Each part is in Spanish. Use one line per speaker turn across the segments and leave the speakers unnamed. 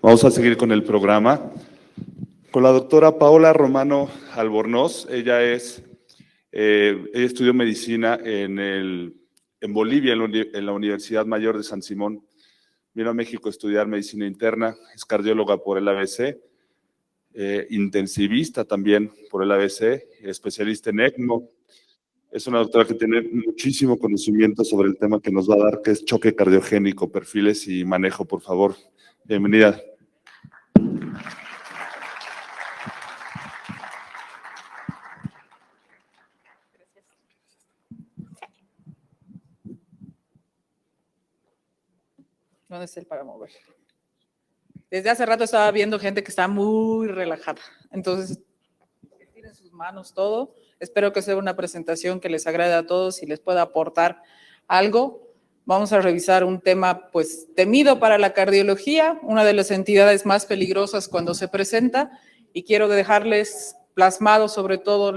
Vamos a seguir con el programa. Con la doctora Paola Romano Albornoz. Ella estudió medicina en Bolivia, en la Universidad Mayor de San Simón. Vino a México a estudiar medicina interna, es cardióloga por el ABC, intensivista también por el ABC, especialista en ECMO. Es una doctora que tiene muchísimo conocimiento sobre el tema que nos va a dar, que es choque cardiogénico, perfiles y manejo, por favor. Bienvenida.
¿Dónde está el para mover? Desde hace rato estaba viendo gente que está muy relajada. Entonces, tiren sus manos, todo. Espero que sea una presentación que les agrade a todos y les pueda aportar algo. Vamos a revisar un tema, pues, temido para la cardiología, una de las entidades más peligrosas cuando se presenta, y quiero dejarles plasmado sobre todo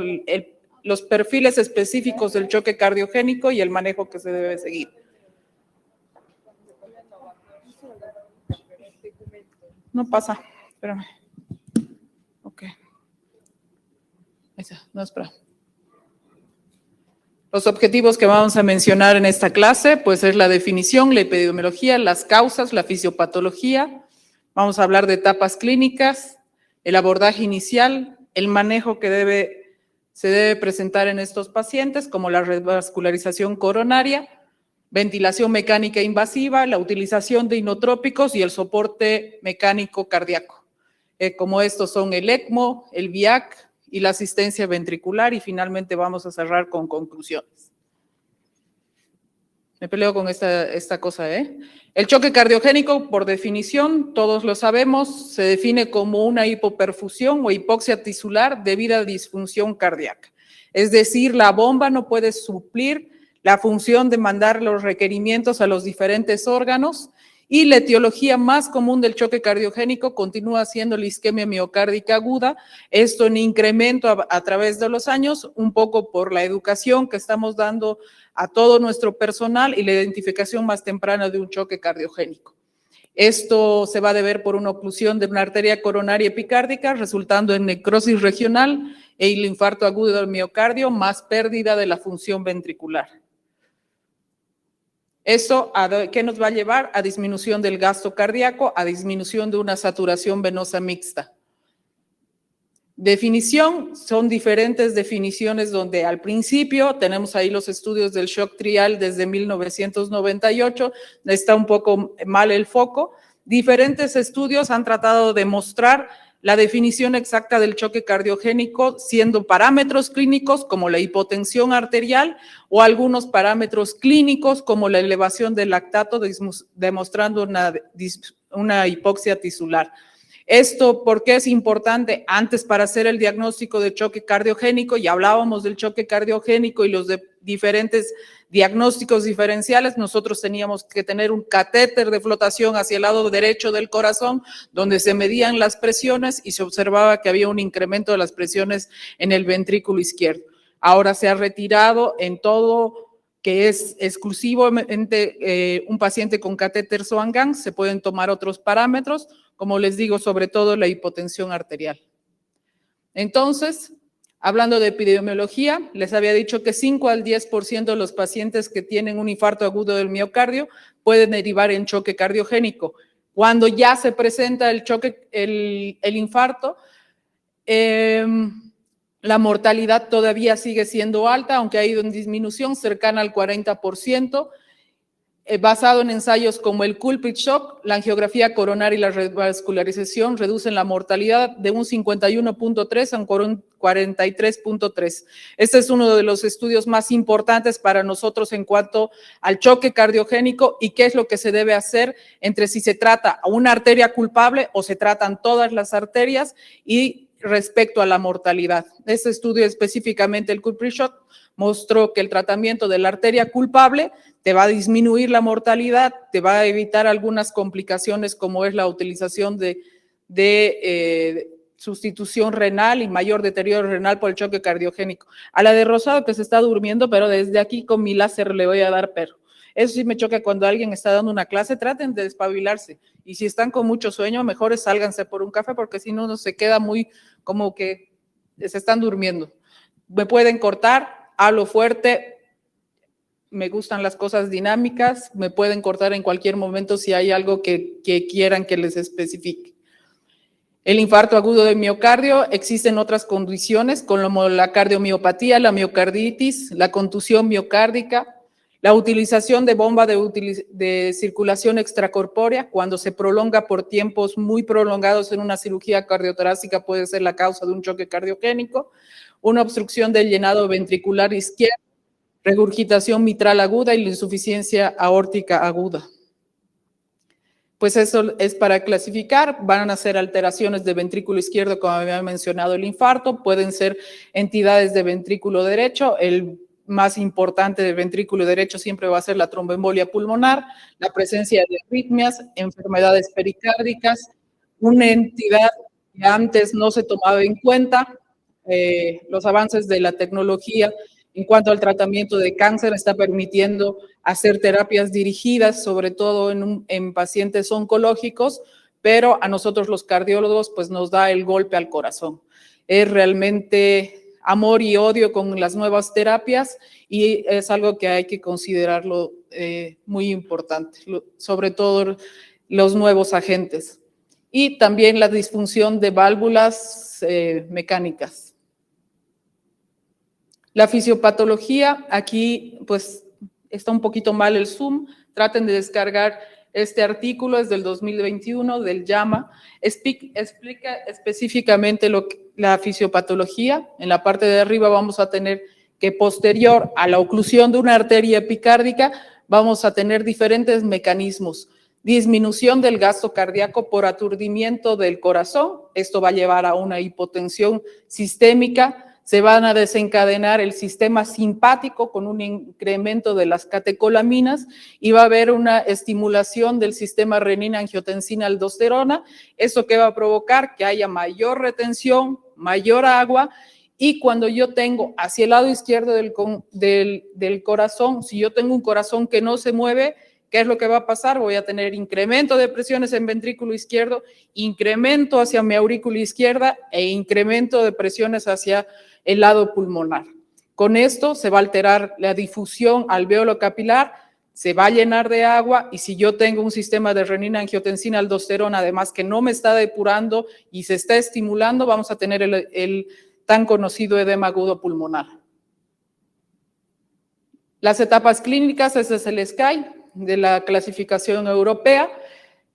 los perfiles específicos del choque cardiogénico y el manejo que se debe seguir. No pasa, espérame. Ok. Ahí está, no, espera. Los objetivos que vamos a mencionar en esta clase, pues es la definición, la epidemiología, las causas, la fisiopatología. Vamos a hablar de etapas clínicas, el abordaje inicial, el manejo que se debe presentar en estos pacientes, como la revascularización coronaria, ventilación mecánica invasiva, la utilización de inotrópicos y el soporte mecánico cardíaco. Como estos son el ECMO, el VIAC y la asistencia ventricular, y finalmente vamos a cerrar con conclusiones. Me peleo con esta cosa, ¿eh? El choque cardiogénico, por definición, todos lo sabemos, se define como una hipoperfusión o hipoxia tisular debido a disfunción cardíaca. Es decir, la bomba no puede suplir la función de mandar los requerimientos a los diferentes órganos, y la etiología más común del choque cardiogénico continúa siendo la isquemia miocárdica aguda, esto en incremento a través de los años, un poco por la educación que estamos dando a todo nuestro personal y la identificación más temprana de un choque cardiogénico. Esto se va a deber por una oclusión de una arteria coronaria epicárdica, resultando en necrosis regional e el infarto agudo del miocardio, más pérdida de la función ventricular. ¿Esto qué nos va a llevar? A disminución del gasto cardíaco, a disminución de una saturación venosa mixta. Definición, son diferentes definiciones donde al principio tenemos ahí los estudios del shock trial desde 1998, está un poco mal el foco. Diferentes estudios han tratado de mostrar la definición exacta del choque cardiogénico, siendo parámetros clínicos como la hipotensión arterial o algunos parámetros clínicos como la elevación del lactato, demostrando una hipoxia tisular. Esto, ¿por qué es importante? Antes, para hacer el diagnóstico de choque cardiogénico, ya hablábamos del choque cardiogénico y los diferentes diagnósticos diferenciales, nosotros teníamos que tener un catéter de flotación hacia el lado derecho del corazón, donde se medían las presiones y se observaba que había un incremento de las presiones en el ventrículo izquierdo. Ahora se ha retirado en todo que es exclusivamente un paciente con catéter Swan-Ganz, se pueden tomar otros parámetros, como les digo, sobre todo la hipotensión arterial. Entonces, hablando de epidemiología, les había dicho que 5 al 10% de los pacientes que tienen un infarto agudo del miocardio pueden derivar en choque cardiogénico. Cuando ya se presenta el choque, el infarto, la mortalidad todavía sigue siendo alta, aunque ha ido en disminución, cercana al 40%. Basado en ensayos como el Culprit Shock, la angiografía coronaria y la revascularización reducen la mortalidad de un 51.3 a un 43.3. Este es uno de los estudios más importantes para nosotros en cuanto al choque cardiogénico y qué es lo que se debe hacer entre si se trata a una arteria culpable o se tratan todas las arterias y respecto a la mortalidad. Este estudio, específicamente el Culprit Shock, mostró que el tratamiento de la arteria culpable te va a disminuir la mortalidad, te va a evitar algunas complicaciones como es la utilización de sustitución renal y mayor deterioro renal por el choque cardiogénico. A la de Rosado, que se está durmiendo, pero desde aquí con mi láser le voy a dar perro. Eso sí me choca cuando alguien está dando una clase, traten de despabilarse. Y si están con mucho sueño, mejor sálganse por un café, porque si no, uno se queda muy como que se están durmiendo. Me pueden cortar, hablo fuerte, me gustan las cosas dinámicas, me pueden cortar en cualquier momento si hay algo que quieran que les especifique. El infarto agudo de miocardio, existen otras condiciones como la cardiomiopatía, la miocarditis, la contusión miocárdica, la utilización de bomba de circulación extracorpórea cuando se prolonga por tiempos muy prolongados en una cirugía cardiotorácica puede ser la causa de un choque cardiogénico, una obstrucción del llenado ventricular izquierdo, regurgitación mitral aguda y la insuficiencia aórtica aguda. Pues eso es para clasificar, van a ser alteraciones de ventrículo izquierdo, como había mencionado el infarto, pueden ser entidades de ventrículo derecho, el más importante del ventrículo derecho siempre va a ser la tromboembolia pulmonar, la presencia de arritmias, enfermedades pericárdicas, una entidad que antes no se tomaba en cuenta, los avances de la tecnología en cuanto al tratamiento de cáncer está permitiendo hacer terapias dirigidas, sobre todo en pacientes oncológicos, pero a nosotros los cardiólogos pues nos da el golpe al corazón. Es realmente amor y odio con las nuevas terapias y es algo que hay que considerarlo muy importante, sobre todo los nuevos agentes. Y también la disfunción de válvulas mecánicas. La fisiopatología, aquí pues está un poquito mal el Zoom, traten de descargar este artículo, es del 2021 del JAMA, explica específicamente la fisiopatología. En la parte de arriba vamos a tener que posterior a la oclusión de una arteria epicárdica vamos a tener diferentes mecanismos. Disminución del gasto cardíaco por aturdimiento del corazón, esto va a llevar a una hipotensión sistémica, se van a desencadenar el sistema simpático con un incremento de las catecolaminas y va a haber una estimulación del sistema renina-angiotensina-aldosterona, eso que va a provocar que haya mayor retención, mayor agua, y cuando yo tengo hacia el lado izquierdo del corazón, si yo tengo un corazón que no se mueve, ¿qué es lo que va a pasar? Voy a tener incremento de presiones en ventrículo izquierdo, incremento hacia mi aurícula izquierda e incremento de presiones hacia el lado pulmonar. Con esto se va a alterar la difusión alveolo capilar, se va a llenar de agua y si yo tengo un sistema de renina-angiotensina-aldosterona, además que no me está depurando y se está estimulando, vamos a tener el tan conocido edema agudo pulmonar. Las etapas clínicas, ese es el SCAI de la clasificación europea.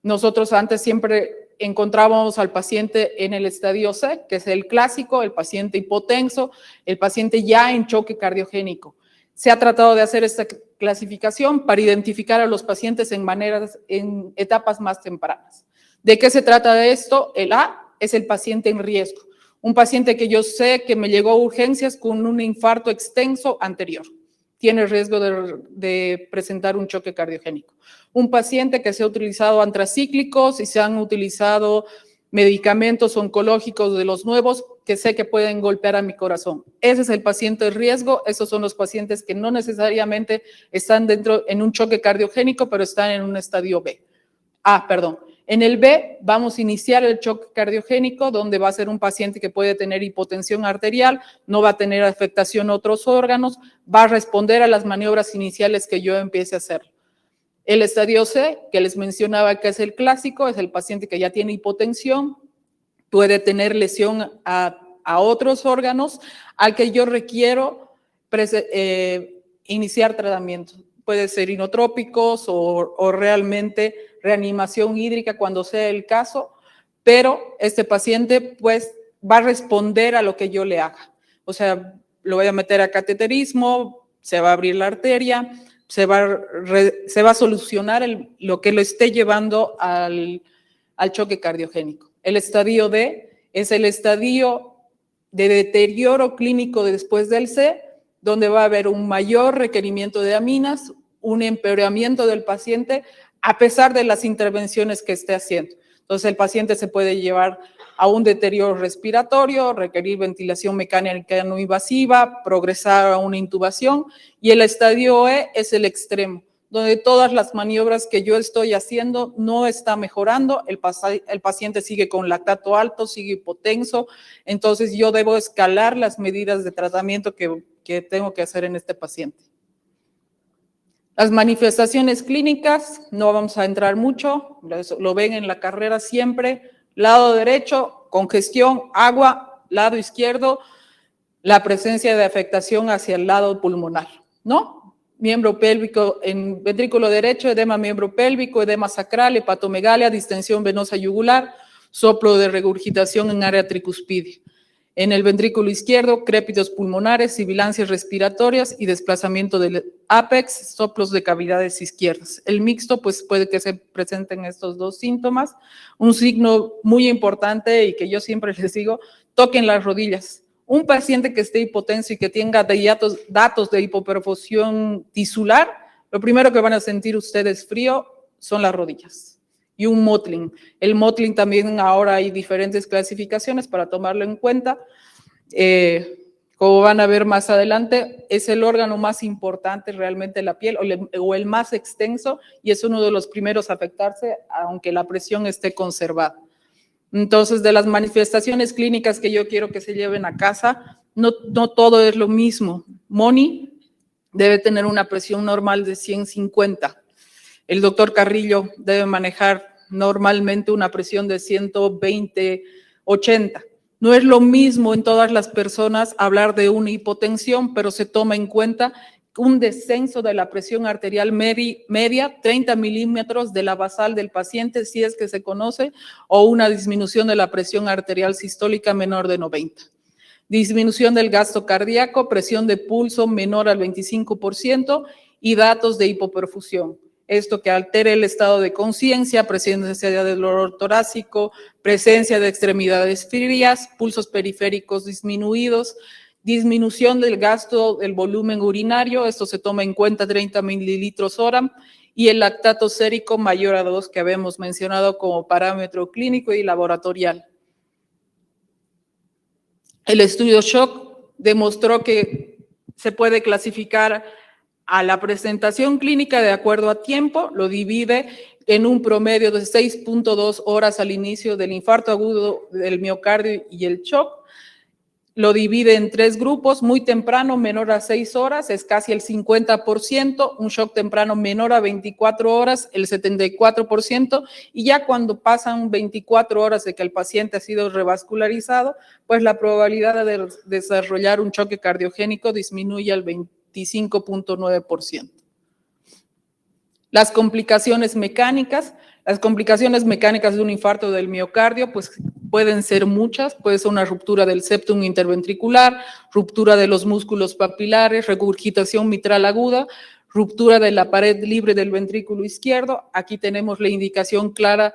Nosotros antes siempre encontrábamos al paciente en el estadio C, que es el clásico, el paciente hipotenso, el paciente ya en choque cardiogénico. Se ha tratado de hacer esta clasificación para identificar a los pacientes en etapas más tempranas. ¿De qué se trata de esto? El A es el paciente en riesgo, un paciente que yo sé que me llegó a urgencias con un infarto extenso anterior. Tiene riesgo de presentar un choque cardiogénico. Un paciente que se ha utilizado antracíclicos y se han utilizado medicamentos oncológicos de los nuevos que sé que pueden golpear a mi corazón. Ese es el paciente de riesgo, esos son los pacientes que no necesariamente están en un choque cardiogénico, pero están en un estadio B. En el B vamos a iniciar el choque cardiogénico, donde va a ser un paciente que puede tener hipotensión arterial, no va a tener afectación a otros órganos, va a responder a las maniobras iniciales que yo empiece a hacer. El estadio C, que les mencionaba que es el clásico, es el paciente que ya tiene hipotensión, puede tener lesión a otros órganos, al que yo requiero iniciar tratamiento. Puede ser inotrópicos o realmente reanimación hídrica cuando sea el caso, pero este paciente pues va a responder a lo que yo le haga. O sea, lo voy a meter a cateterismo, se va a abrir la arteria, se va a solucionar lo que lo esté llevando al choque cardiogénico. El estadio D es el estadio de deterioro clínico después del C, donde va a haber un mayor requerimiento de aminas, un empeoramiento del paciente a pesar de las intervenciones que esté haciendo. Entonces el paciente se puede llevar a un deterioro respiratorio, requerir ventilación mecánica no invasiva, progresar a una intubación, y el estadio E es el extremo, donde todas las maniobras que yo estoy haciendo no está mejorando, el paciente sigue con lactato alto, sigue hipotenso, entonces yo debo escalar las medidas de tratamiento que tengo que hacer en este paciente. Las manifestaciones clínicas, no vamos a entrar mucho, lo ven en la carrera siempre, lado derecho, congestión, agua, lado izquierdo, la presencia de afectación hacia el lado pulmonar, ¿no? Miembro pélvico, en ventrículo derecho, edema miembro pélvico, edema sacral, hepatomegalia, distensión venosa yugular, soplo de regurgitación en área tricuspidia. En el ventrículo izquierdo, crépitos pulmonares, sibilancias respiratorias y desplazamiento del ápex, soplos de cavidades izquierdas. El mixto, pues puede que se presenten estos dos síntomas. Un signo muy importante y que yo siempre les digo, toquen las rodillas. Un paciente que esté hipotenso y que tenga datos de hipoperfusión tisular, lo primero que van a sentir ustedes frío son las rodillas. Y un Mottling. El Mottling también ahora hay diferentes clasificaciones para tomarlo en cuenta. Como van a ver más adelante, es el órgano más importante realmente de la piel o el más extenso y es uno de los primeros a afectarse, aunque la presión esté conservada. Entonces, de las manifestaciones clínicas que yo quiero que se lleven a casa, no todo es lo mismo. Moni debe tener una presión normal de 150. El doctor Carrillo debe manejar normalmente una presión de 120, 80. No es lo mismo en todas las personas hablar de una hipotensión, pero se toma en cuenta un descenso de la presión arterial media, 30 milímetros de la basal del paciente, si es que se conoce, o una disminución de la presión arterial sistólica menor de 90. Disminución del gasto cardíaco, presión de pulso menor al 25% y datos de hipoperfusión. Esto que altere el estado de conciencia, presencia de dolor torácico, presencia de extremidades frías, pulsos periféricos disminuidos, disminución del gasto del volumen urinario, esto se toma en cuenta 30 mililitros hora, y el lactato sérico mayor a 2 que habíamos mencionado como parámetro clínico y laboratorial. El estudio SHOCK demostró que se puede clasificar a la presentación clínica de acuerdo a tiempo, lo divide en un promedio de 6.2 horas al inicio del infarto agudo del miocardio y el shock. Lo divide en 3 grupos, muy temprano, menor a 6 horas, es casi el 50%, un shock temprano menor a 24 horas, el 74%, y ya cuando pasan 24 horas de que el paciente ha sido revascularizado, pues la probabilidad de desarrollar un choque cardiogénico disminuye al 25.9%. Las complicaciones mecánicas de un infarto del miocardio, pues pueden ser muchas, puede ser una ruptura del septum interventricular, ruptura de los músculos papilares, regurgitación mitral aguda, ruptura de la pared libre del ventrículo izquierdo. Aquí tenemos la indicación clara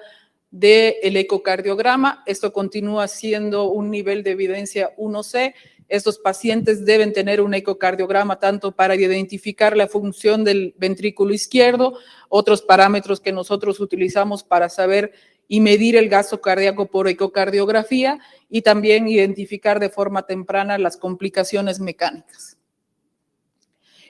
del ecocardiograma. Esto continúa siendo un nivel de evidencia 1C. Estos pacientes deben tener un ecocardiograma tanto para identificar la función del ventrículo izquierdo, otros parámetros que nosotros utilizamos para saber y medir el gasto cardíaco por ecocardiografía y también identificar de forma temprana las complicaciones mecánicas.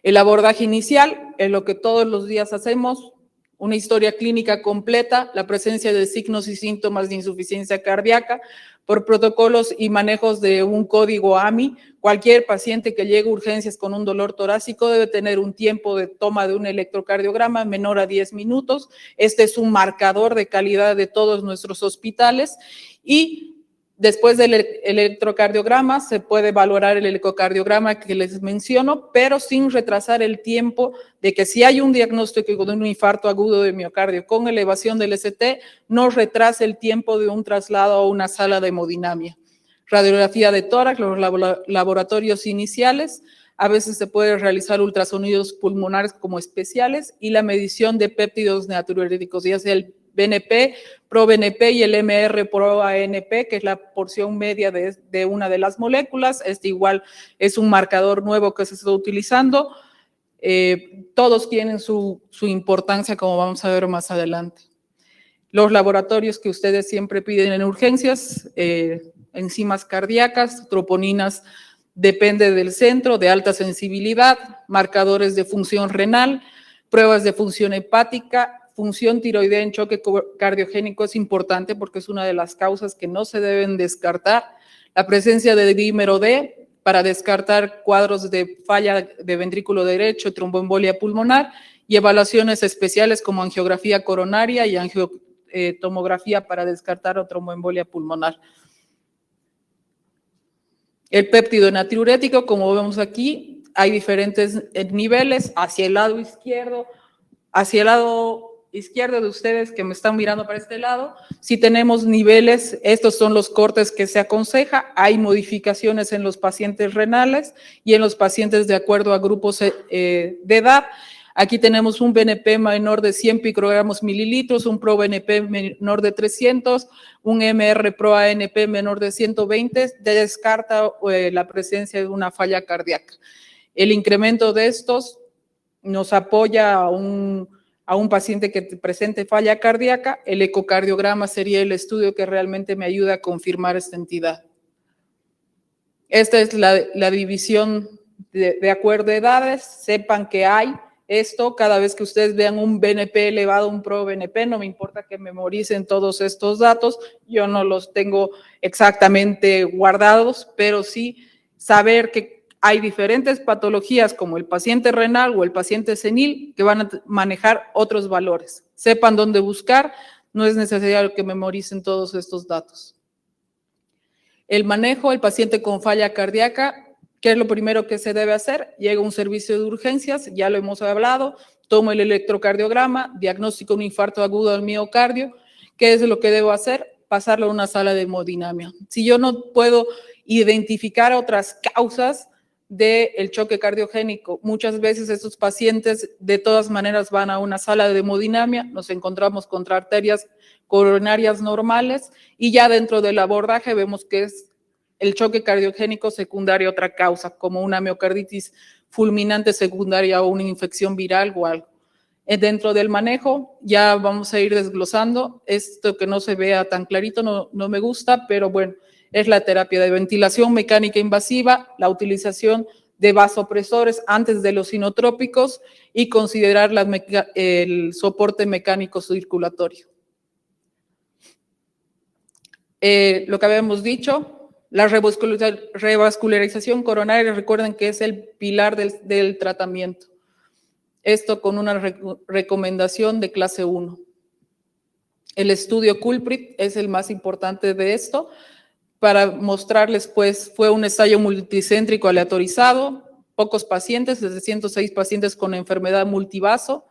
El abordaje inicial es lo que todos los días hacemos, una historia clínica completa, la presencia de signos y síntomas de insuficiencia cardíaca, por protocolos y manejos de un código AMI. Cualquier paciente que llegue a urgencias con un dolor torácico debe tener un tiempo de toma de un electrocardiograma menor a 10 minutos. Este es un marcador de calidad de todos nuestros hospitales y después del electrocardiograma se puede valorar el ecocardiograma que les menciono, pero sin retrasar el tiempo de que si hay un diagnóstico de un infarto agudo de miocardio con elevación del ST, no retrase el tiempo de un traslado a una sala de hemodinamia. Radiografía de tórax, los laboratorios iniciales, a veces se puede realizar ultrasonidos pulmonares como especiales y la medición de péptidos natriuréticos, ya sea el BNP, ProBNP y el MR ProANP, que es la porción media de una de las moléculas. Este igual es un marcador nuevo que se está utilizando. Todos tienen su importancia, como vamos a ver más adelante. Los laboratorios que ustedes siempre piden en urgencias, enzimas cardíacas, troponinas, depende del centro, de alta sensibilidad, marcadores de función renal, pruebas de función hepática, función tiroidea en choque cardiogénico es importante porque es una de las causas que no se deben descartar. La presencia de dímero D para descartar cuadros de falla de ventrículo derecho, tromboembolia pulmonar y evaluaciones especiales como angiografía coronaria y tomografía para descartar tromboembolia pulmonar. El péptido natriurético, como vemos aquí, hay diferentes niveles hacia el lado izquierdo, de ustedes que me están mirando para este lado. Si tenemos niveles, estos son los cortes que se aconseja, hay modificaciones en los pacientes renales y en los pacientes de acuerdo a grupos de edad. Aquí tenemos un BNP menor de 100 picogramos mililitros, un ProBNP menor de 300, un MR ProANP menor de 120, descarta la presencia de una falla cardíaca. El incremento de estos nos apoya a un paciente que presente falla cardíaca. El ecocardiograma sería el estudio que realmente me ayuda a confirmar esta entidad. Esta es la división de acuerdo a edades. Sepan que hay esto, cada vez que ustedes vean un BNP elevado, un ProBNP, no me importa que memoricen todos estos datos, yo no los tengo exactamente guardados, pero sí saber que hay diferentes patologías como el paciente renal o el paciente senil que van a manejar otros valores. Sepan dónde buscar, no es necesario que memoricen todos estos datos. El manejo, el paciente con falla cardíaca, ¿qué es lo primero que se debe hacer? Llega un servicio de urgencias, ya lo hemos hablado, tomo el electrocardiograma, diagnóstico un infarto agudo del miocardio. ¿Qué es lo que debo hacer? Pasarlo a una sala de hemodinamia. Si yo no puedo identificar otras causas del choque cardiogénico, muchas veces estos pacientes de todas maneras van a una sala de hemodinamia, nos encontramos contra arterias coronarias normales y ya dentro del abordaje vemos que es el choque cardiogénico secundario a otra causa, como una miocarditis fulminante secundaria o una infección viral o algo. Dentro del manejo ya vamos a ir desglosando. Esto que no se vea tan clarito no me gusta, pero bueno, es la terapia de ventilación mecánica invasiva, la utilización de vasopresores antes de los inotrópicos y considerar el soporte mecánico circulatorio. Lo que habíamos dicho, la revascularización coronaria, recuerden que es el pilar del tratamiento. Esto con una recomendación de clase 1. El estudio Culprit es el más importante de esto. Para mostrarles, pues, fue un ensayo multicéntrico aleatorizado, pocos pacientes, desde 106 pacientes con enfermedad multivaso,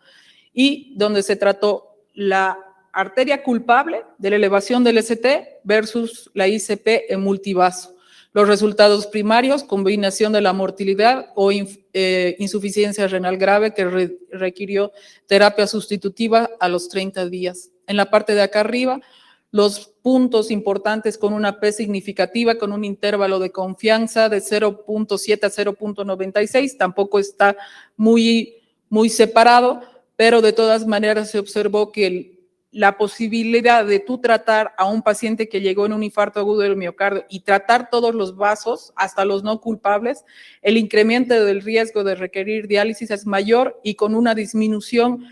y donde se trató la arteria culpable de la elevación del ST versus la ICP en multivaso. Los resultados primarios, combinación de la mortalidad o insuficiencia renal grave que requirió terapia sustitutiva a los 30 días. En la parte de acá arriba, los puntos importantes con una P significativa, con un intervalo de confianza de 0.7 a 0.96, tampoco está muy separado, pero de todas maneras se observó que la posibilidad de tú tratar a un paciente que llegó en un infarto agudo del miocardio y tratar todos los vasos, hasta los no culpables, el incremento del riesgo de requerir diálisis es mayor y con una disminución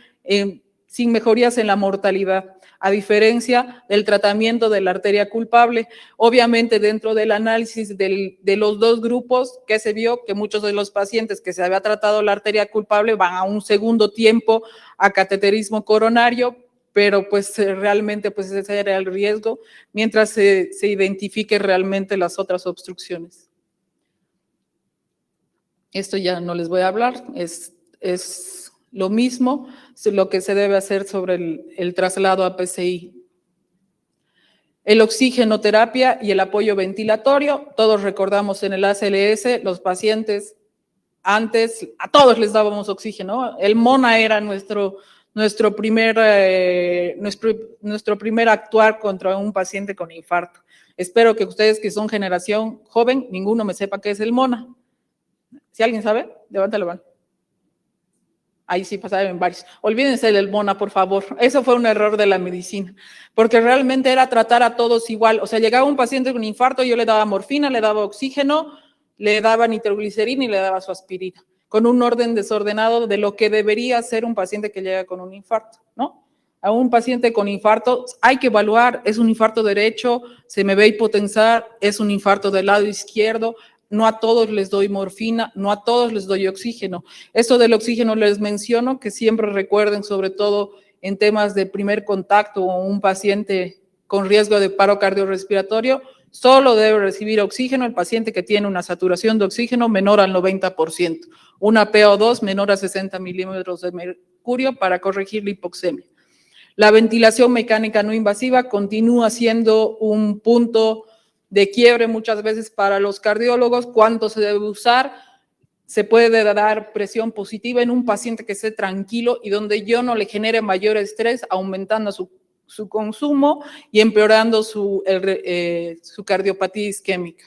sin mejorías en la mortalidad, a diferencia del tratamiento de la arteria culpable. Obviamente, dentro del análisis de los dos grupos, que se vio que muchos de los pacientes que se había tratado la arteria culpable van a un segundo tiempo a cateterismo coronario, pero pues realmente pues ese era el riesgo, mientras se identifique realmente las otras obstrucciones. Esto ya no les voy a hablar, es lo mismo, lo que se debe hacer sobre el traslado a PCI. El oxigenoterapia y el apoyo ventilatorio, todos recordamos en el ACLS, los pacientes antes, a todos les dábamos oxígeno, el MONA era nuestro primer actuar contra un paciente con infarto. Espero que ustedes que son generación joven, ninguno me sepa qué es el MONA. Si alguien sabe, levántalo, mano. Ahí sí pasaban varios. Olvídense del MONA, por favor. Eso fue un error de la medicina, porque realmente era tratar a todos igual. O sea, llegaba un paciente con infarto, yo le daba morfina, le daba oxígeno, le daba nitroglicerina y le daba su aspirina. con un orden desordenado de lo que debería ser un paciente que llega con un infarto, ¿no? A un paciente con infarto hay que evaluar, es un infarto derecho, se me ve hipotensar, es un infarto del lado izquierdo, no a todos les doy morfina, no a todos les doy oxígeno. Esto del oxígeno les menciono, que siempre recuerden, sobre todo en temas de primer contacto o un paciente con riesgo de paro cardiorrespiratorio, solo debe recibir oxígeno el paciente que tiene una saturación de oxígeno menor al 90%, una PO2 menor a 60 milímetros de mercurio para corregir la hipoxemia. La ventilación mecánica no invasiva continúa siendo un punto de quiebre muchas veces para los cardiólogos. ¿Cuánto se debe usar? Se puede dar presión positiva en un paciente que esté tranquilo y donde yo no le genere mayor estrés, aumentando su consumo y empeorando su cardiopatía isquémica.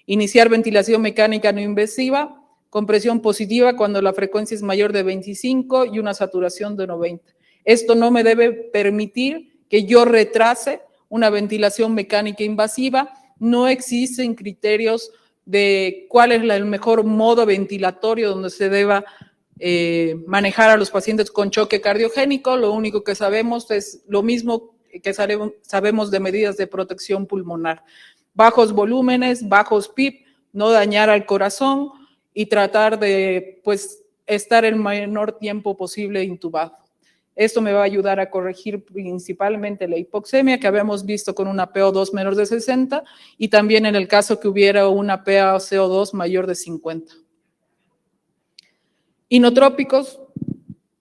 Iniciar ventilación mecánica no invasiva con presión positiva cuando la frecuencia es mayor de 25 y una saturación de 90. Esto no me debe permitir que yo retrase una ventilación mecánica invasiva. No existen criterios de cuál es el mejor modo ventilatorio donde se deba manejar a los pacientes con choque cardiogénico. Lo único que sabemos es lo mismo que sabemos de medidas de protección pulmonar. Bajos volúmenes, bajos PIP, no dañar al corazón y tratar de pues, estar el menor tiempo posible intubado. Esto me va a ayudar a corregir principalmente la hipoxemia que habíamos visto con una PO2 menor de 60 y también en el caso que hubiera una PaCO2 mayor de 50. Inotrópicos,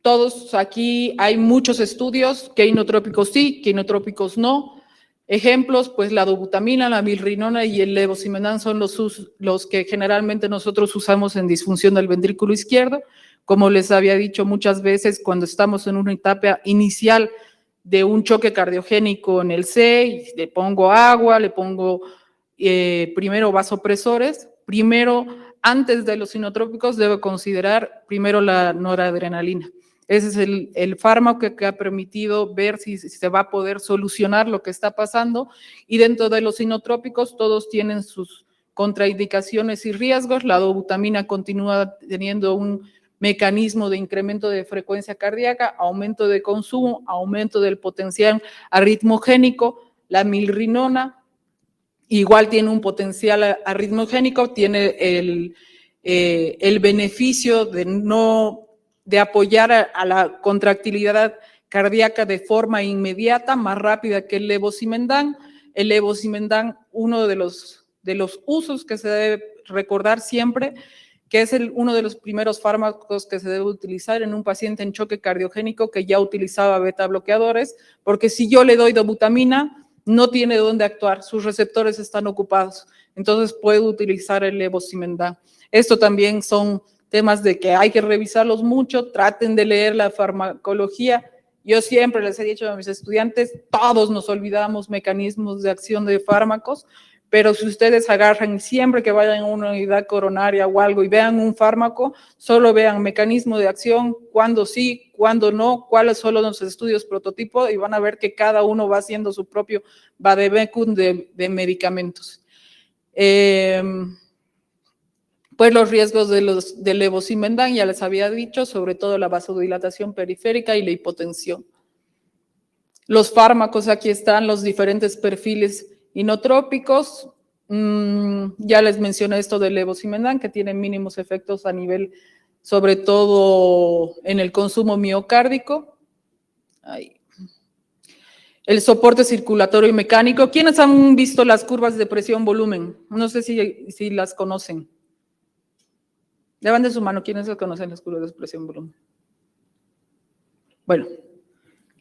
todos aquí hay muchos estudios, que inotrópicos sí, que inotrópicos no. Ejemplos, pues la dobutamina, la milrinona y el levosimendan son los que generalmente nosotros usamos en disfunción del ventrículo izquierdo. Como les había dicho muchas veces, cuando estamos en una etapa inicial de un choque cardiogénico en el C, le pongo agua, le pongo primero vasopresores, primero, antes de los inotrópicos, debo considerar primero la noradrenalina. Ese es el fármaco que ha permitido ver si se va a poder solucionar lo que está pasando, y dentro de los inotrópicos todos tienen sus contraindicaciones y riesgos. La dobutamina continúa teniendo un mecanismo de incremento de frecuencia cardíaca, aumento de consumo, aumento del potencial arritmogénico. La milrinona igual tiene un potencial arritmogénico, tiene el beneficio de apoyar a la contractilidad cardíaca de forma inmediata, más rápida que el levosimendan. El levosimendan, uno de los usos que se debe recordar siempre, que es uno de los primeros fármacos que se debe utilizar en un paciente en choque cardiogénico que ya utilizaba beta bloqueadores, porque si yo le doy dobutamina, no tiene dónde actuar, sus receptores están ocupados, entonces puedo utilizar el levosimendan. Esto también son temas de que hay que revisarlos mucho, traten de leer la farmacología. Yo siempre les he dicho a mis estudiantes, todos nos olvidamos mecanismos de acción de fármacos, pero si ustedes agarran siempre que vayan a una unidad coronaria o algo y vean un fármaco, solo vean mecanismo de acción, cuándo sí, cuándo no, cuáles son los estudios prototipo, y van a ver que cada uno va haciendo su propio vademecum de medicamentos. Pues los riesgos del levosimendan, ya les había dicho, sobre todo la vasodilatación periférica y la hipotensión. Los fármacos, aquí están los diferentes perfiles inotrópicos. Ya les mencioné esto del levosimendan, que tiene mínimos efectos a nivel, sobre todo en el consumo miocárdico. Ahí. El soporte circulatorio y mecánico. ¿Quiénes han visto las curvas de presión-volumen? No sé si las conocen. Levanten su mano, ¿quiénes conocen las curvas de presión-volumen? Bueno,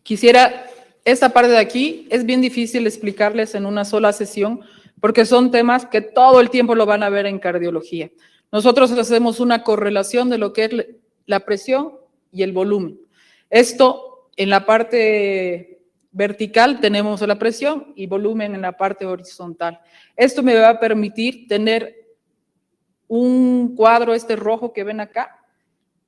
quisiera, esta parte de aquí es bien difícil explicarles en una sola sesión, porque son temas que todo el tiempo lo van a ver en cardiología. Nosotros hacemos una correlación de lo que es la presión y el volumen. Esto, en la parte vertical tenemos la presión y volumen en la parte horizontal. Esto me va a permitir tener un cuadro rojo que ven acá,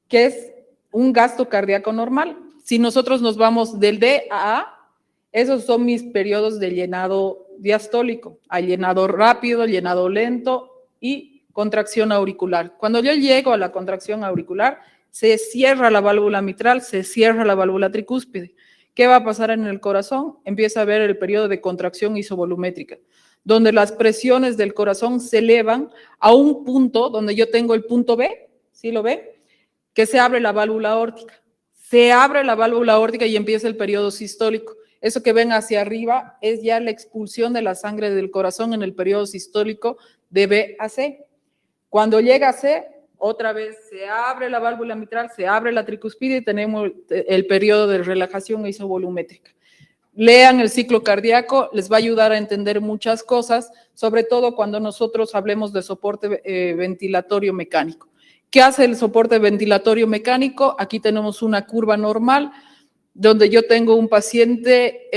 que es un gasto cardíaco normal. Si nosotros nos vamos del D a A, esos son mis periodos de llenado diastólico. Hay llenado rápido, llenado lento y contracción auricular. Cuando yo llego a la contracción auricular, se cierra la válvula mitral, se cierra la válvula tricúspide. ¿Qué va a pasar en el corazón? Empieza a haber el periodo de contracción isovolumétrica, donde las presiones del corazón se elevan a un punto donde yo tengo el punto B, ¿sí lo ve? Que se abre la válvula aórtica. Se abre la válvula aórtica y empieza el periodo sistólico. Eso que ven hacia arriba es ya la expulsión de la sangre del corazón en el periodo sistólico de B a C. Cuando llega a C, otra vez se abre la válvula mitral, se abre la tricuspide y tenemos el periodo de relajación isovolumétrica. Lean el ciclo cardíaco, les va a ayudar a entender muchas cosas, sobre todo cuando nosotros hablemos de soporte ventilatorio mecánico. ¿Qué hace el soporte ventilatorio mecánico? Aquí tenemos una curva normal, donde yo tengo un paciente,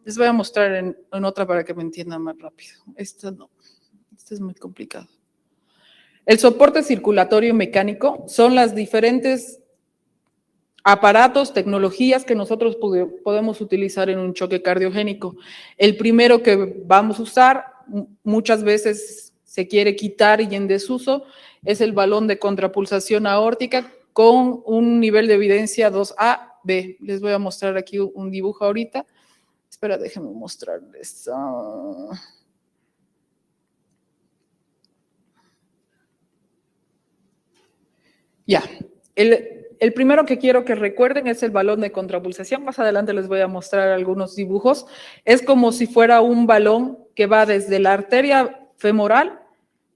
les voy a mostrar en otra para que me entiendan más rápido. Esta no, esta es muy complicado. El soporte circulatorio mecánico son las diferentes aparatos, tecnologías que nosotros podemos utilizar en un choque cardiogénico. El primero que vamos a usar, muchas veces se quiere quitar y en desuso, es el balón de contrapulsación aórtica con un nivel de evidencia 2A-B. Les voy a mostrar aquí un dibujo ahorita. Espera, déjenme mostrarles. Ya, el primero que quiero que recuerden es el balón de contrapulsación. Más adelante les voy a mostrar algunos dibujos. Es como si fuera un balón que va desde la arteria femoral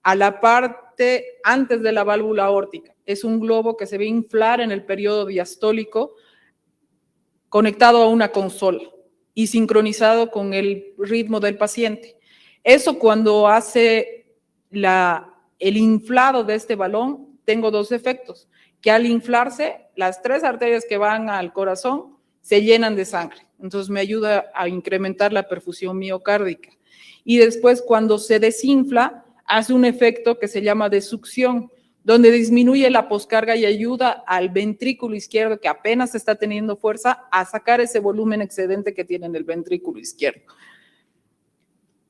a la parte antes de la válvula aórtica. Es un globo que se ve inflar en el periodo diastólico, conectado a una consola y sincronizado con el ritmo del paciente. Eso cuando hace el inflado de este balón, tengo dos efectos, que al inflarse, las 3 arterias que van al corazón se llenan de sangre. Entonces me ayuda a incrementar la perfusión miocárdica. Y después cuando se desinfla, hace un efecto que se llama de succión, donde disminuye la poscarga y ayuda al ventrículo izquierdo, que apenas está teniendo fuerza, a sacar ese volumen excedente que tiene en el ventrículo izquierdo.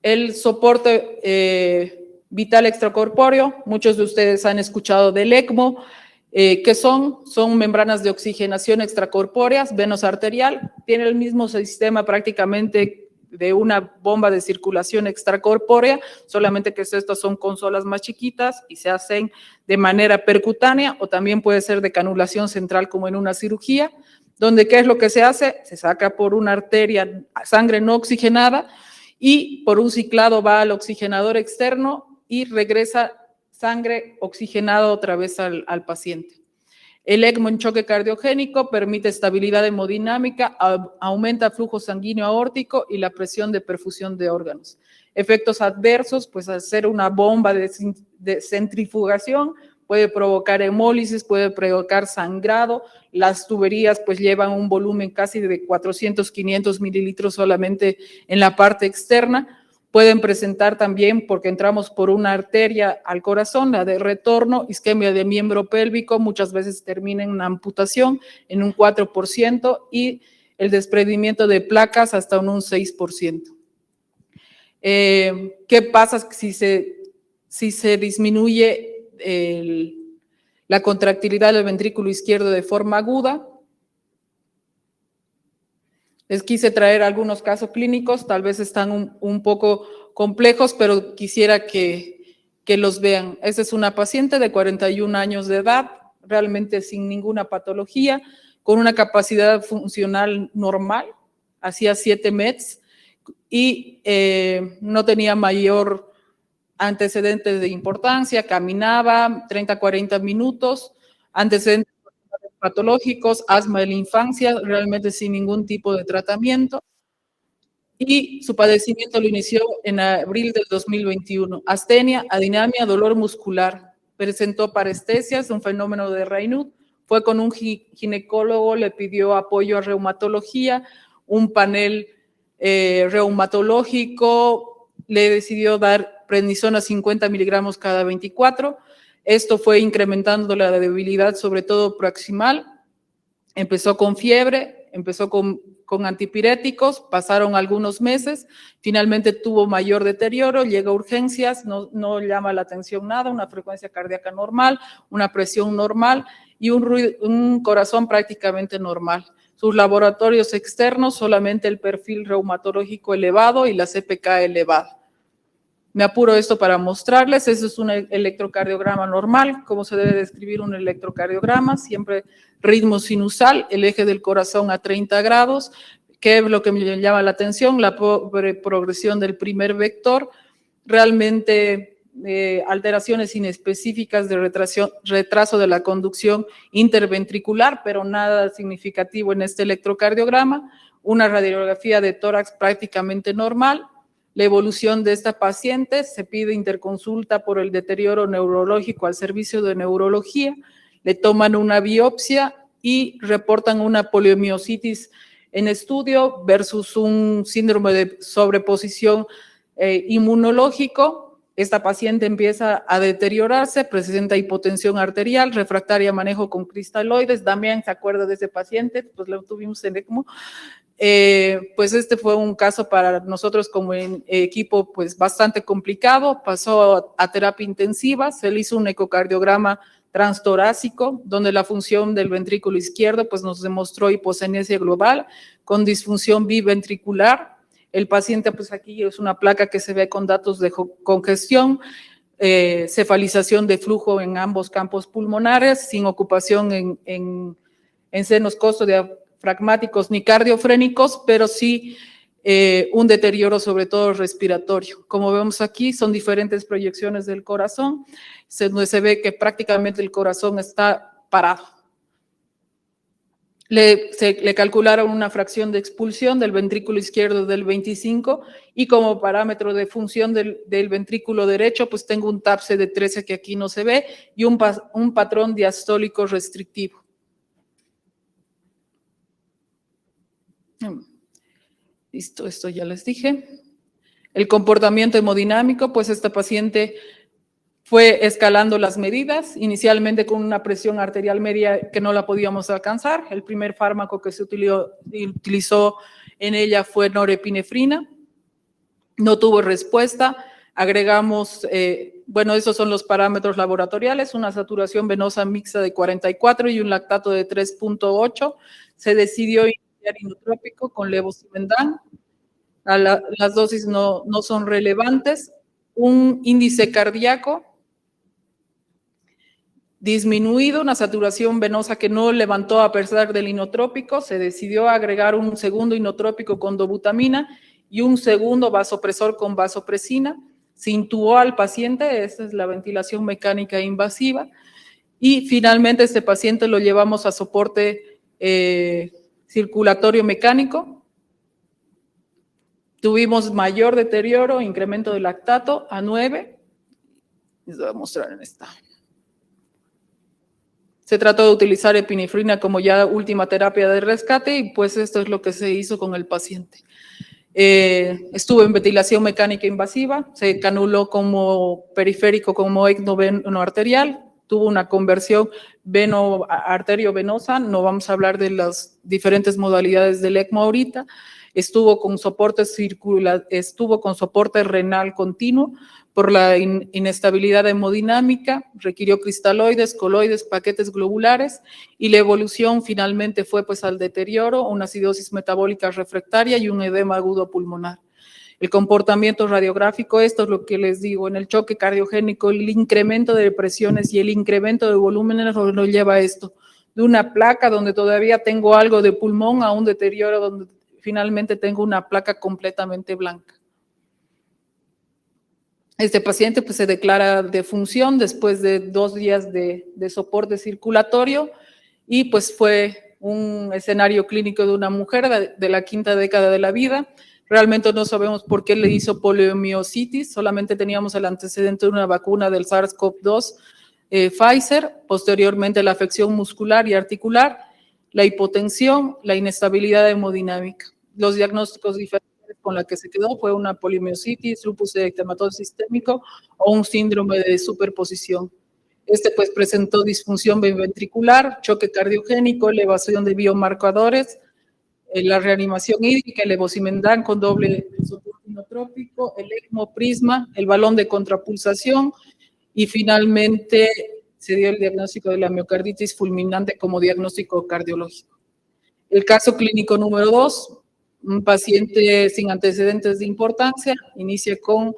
El soporte vital extracorpóreo, muchos de ustedes han escuchado del ECMO, ¿qué son? Son membranas de oxigenación extracorpóreas, venosa arterial, tiene el mismo sistema prácticamente de una bomba de circulación extracorpórea, solamente que estas son consolas más chiquitas y se hacen de manera percutánea o también puede ser de canulación central como en una cirugía, donde ¿qué es lo que se hace? Se saca por una arteria sangre no oxigenada y por un ciclado va al oxigenador externo y regresa sangre oxigenada otra vez al paciente. El ECMO en choque cardiogénico permite estabilidad hemodinámica, aumenta flujo sanguíneo aórtico y la presión de perfusión de órganos. Efectos adversos, pues hacer una bomba de centrifugación puede provocar hemólisis, puede provocar sangrado. Las tuberías pues llevan un volumen casi de 400, 500 mililitros solamente en la parte externa. Pueden presentar también, porque entramos por una arteria al corazón, la de retorno, isquemia de miembro pélvico, muchas veces termina en una amputación en un 4% y el desprendimiento de placas hasta un 6%. ¿Qué pasa si se disminuye la contractilidad del ventrículo izquierdo de forma aguda? Les quise traer algunos casos clínicos, tal vez están un poco complejos, pero quisiera que los vean. Esta es una paciente de 41 años de edad, realmente sin ninguna patología, con una capacidad funcional normal, hacía 7 METs y no tenía mayor antecedentes de importancia, caminaba 30, 40 minutos, antecedentes patológicos, asma de la infancia, realmente sin ningún tipo de tratamiento. Y su padecimiento lo inició en abril del 2021. Astenia, adinamia, dolor muscular. Presentó parestesias, un fenómeno de Raynaud. Fue con un ginecólogo, le pidió apoyo a reumatología, un panel reumatológico, le decidió dar prednisona 50 miligramos cada 24. Esto fue incrementando la debilidad, sobre todo proximal. Empezó con fiebre, empezó con con antipiréticos, pasaron algunos meses, finalmente tuvo mayor deterioro, llega a urgencias, no llama la atención nada, una frecuencia cardíaca normal, una presión normal y un corazón prácticamente normal. Sus laboratorios externos, solamente el perfil reumatológico elevado y la CPK elevada. Me apuro esto para mostrarles, eso es un electrocardiograma normal, cómo se debe describir un electrocardiograma, siempre ritmo sinusal, el eje del corazón a 30 grados, ¿qué es lo que me llama la atención? La progresión del primer vector, realmente alteraciones inespecíficas de retraso de la conducción interventricular, pero nada significativo en este electrocardiograma, una radiografía de tórax prácticamente normal. La evolución de esta paciente, se pide interconsulta por el deterioro neurológico al servicio de neurología, le toman una biopsia y reportan una poliomiositis en estudio versus un síndrome de sobreposición inmunológico. Esta paciente empieza a deteriorarse, presenta hipotensión arterial, refractaria a manejo con cristaloides. Damián se acuerda de ese paciente, pues lo tuvimos en ECMO. Pues este fue un caso para nosotros como equipo pues bastante complicado, pasó a terapia intensiva, se le hizo un ecocardiograma transtorácico, donde la función del ventrículo izquierdo pues nos demostró hipocenesia global con disfunción biventricular. El paciente pues aquí es una placa que se ve con datos de congestión, cefalización de flujo en ambos campos pulmonares, sin ocupación en senos costodiafragmáticos ni cardiofrénicos, pero sí un deterioro sobre todo respiratorio. Como vemos aquí, son diferentes proyecciones del corazón, donde se ve que prácticamente el corazón está parado. Le calcularon una fracción de expulsión del ventrículo izquierdo del 25 y como parámetro de función del ventrículo derecho, pues tengo un TAPSE de 13 que aquí no se ve y un patrón diastólico restrictivo. Listo, esto ya les dije. El comportamiento hemodinámico, pues esta paciente fue escalando las medidas, inicialmente con una presión arterial media que no la podíamos alcanzar. El primer fármaco que se utilizó en ella fue norepinefrina. No tuvo respuesta. Agregamos, bueno, esos son los parámetros laboratoriales, una saturación venosa mixta de 44 y un lactato de 3.8. Se decidió iniciar inotrópico con levosimendan. Las dosis no son relevantes. Un índice cardíaco disminuido, una saturación venosa que no levantó a pesar del inotrópico, se decidió agregar un segundo inotrópico con dobutamina y un segundo vasopresor con vasopresina. Se intubó al paciente, esta es la ventilación mecánica invasiva, y finalmente este paciente lo llevamos a soporte circulatorio mecánico. Tuvimos mayor deterioro, incremento de lactato a 9. Les voy a mostrar en esta. Se trató de utilizar epinefrina como ya última terapia de rescate y pues esto es lo que se hizo con el paciente. Estuvo en ventilación mecánica invasiva, se canuló como periférico como ECMO arterial, tuvo una conversión veno-arterio-venosa, no vamos a hablar de las diferentes modalidades del ECMO ahorita, estuvo con soporte renal continuo por la inestabilidad hemodinámica, requirió cristaloides, coloides, paquetes globulares y la evolución finalmente fue pues al deterioro, una acidosis metabólica refractaria y un edema agudo pulmonar. El comportamiento radiográfico, esto es lo que les digo, en el choque cardiogénico, el incremento de presiones y el incremento de volúmenes nos lleva a esto, de una placa donde todavía tengo algo de pulmón a un deterioro donde finalmente tengo una placa completamente blanca. Este paciente pues, se declara de función después de 2 días de soporte circulatorio y pues fue un escenario clínico de una mujer de la 5ª década de la vida. Realmente no sabemos por qué le hizo poliomiositis, solamente teníamos el antecedente de una vacuna del SARS-CoV-2 Pfizer, posteriormente la afección muscular y articular, la hipotensión, la inestabilidad hemodinámica. Los diagnósticos diferentes con la que se quedó fue una polimiositis, lupus eritematoso sistémico o un síndrome de superposición. Este pues presentó disfunción ventricular, choque cardiogénico, elevación de biomarcadores, la reanimación hídrica, el levosimendan con doble soporte inotrópico, el ECMO Prisma, el balón de contrapulsación y finalmente se dio el diagnóstico de la miocarditis fulminante como diagnóstico cardiológico. El caso clínico número 2, un paciente sin antecedentes de importancia, inicia con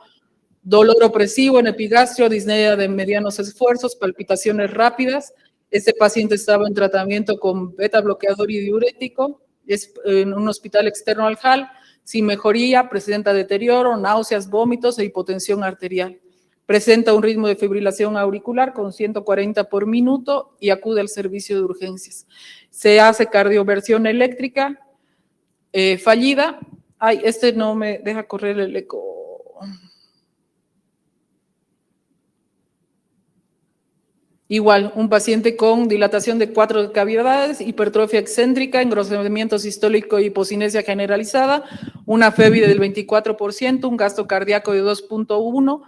dolor opresivo en epigastrio, disnea de medianos esfuerzos, palpitaciones rápidas. Este paciente estaba en tratamiento con beta bloqueador y diurético, es en un hospital externo al HAL, sin mejoría, presenta deterioro, náuseas, vómitos e hipotensión arterial. Presenta un ritmo de fibrilación auricular con 140 por minuto y acude al servicio de urgencias. Se hace cardioversión eléctrica fallida. Ay, este no me deja correr el eco. Igual, un paciente con dilatación de 4 cavidades, hipertrofia excéntrica, engrosamiento sistólico y hipocinesia generalizada, una FEBI del 24%, un gasto cardíaco de 2.1,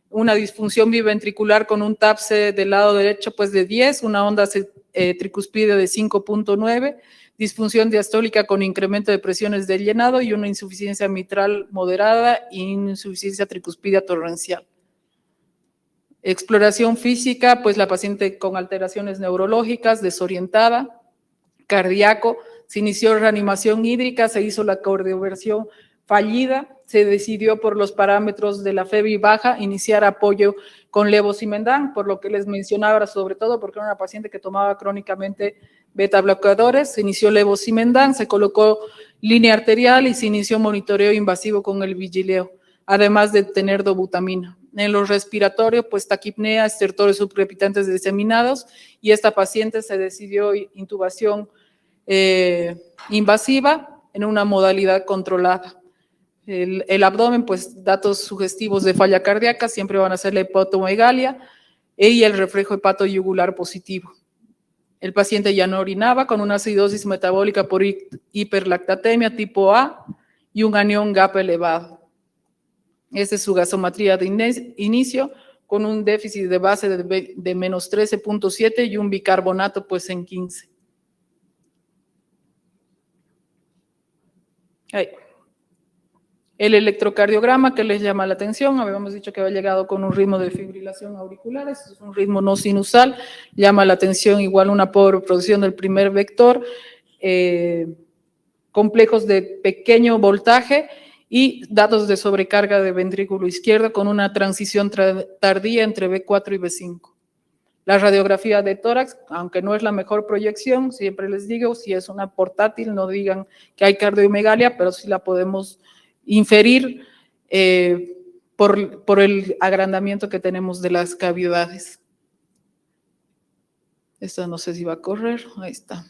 una disfunción biventricular con un TAPSE del lado derecho pues de 10, una onda tricuspide de 5.9, disfunción diastólica con incremento de presiones del llenado y una insuficiencia mitral moderada y insuficiencia tricuspidia torrencial. Exploración física, pues la paciente con alteraciones neurológicas, desorientada, cardíaco, se inició reanimación hídrica, se hizo la cardioversión fallida, se decidió por los parámetros de la FEBI baja iniciar apoyo con levosimendan, por lo que les mencionaba, sobre todo porque era una paciente que tomaba crónicamente beta bloqueadores, se inició levosimendan, se colocó línea arterial y se inició monitoreo invasivo con el vigileo, además de tener dobutamina. En los respiratorios, pues taquipnea, estertores subcrepitantes diseminados, y esta paciente se decidió intubación invasiva en una modalidad controlada. El abdomen, pues datos sugestivos de falla cardíaca, siempre van a ser la hepatomegalia y el reflejo hepatoyugular positivo. El paciente ya no orinaba con una acidosis metabólica por hiperlactatemia tipo A y un anión GAP elevado. Esta es su gasometría de inicio, con un déficit de base de menos 13.7 y un bicarbonato pues en 15. Ahí. El electrocardiograma que les llama la atención, habíamos dicho que había llegado con un ritmo de fibrilación auricular, es un ritmo no sinusal, llama la atención igual una pobre producción del primer vector, complejos de pequeño voltaje, y datos de sobrecarga de ventrículo izquierdo con una transición tardía entre B4 y B5. La radiografía de tórax, aunque no es la mejor proyección, siempre les digo, si es una portátil, no digan que hay cardiomegalia, pero sí la podemos inferir por el agrandamiento que tenemos de las cavidades. Esta no sé si va a correr, ahí está.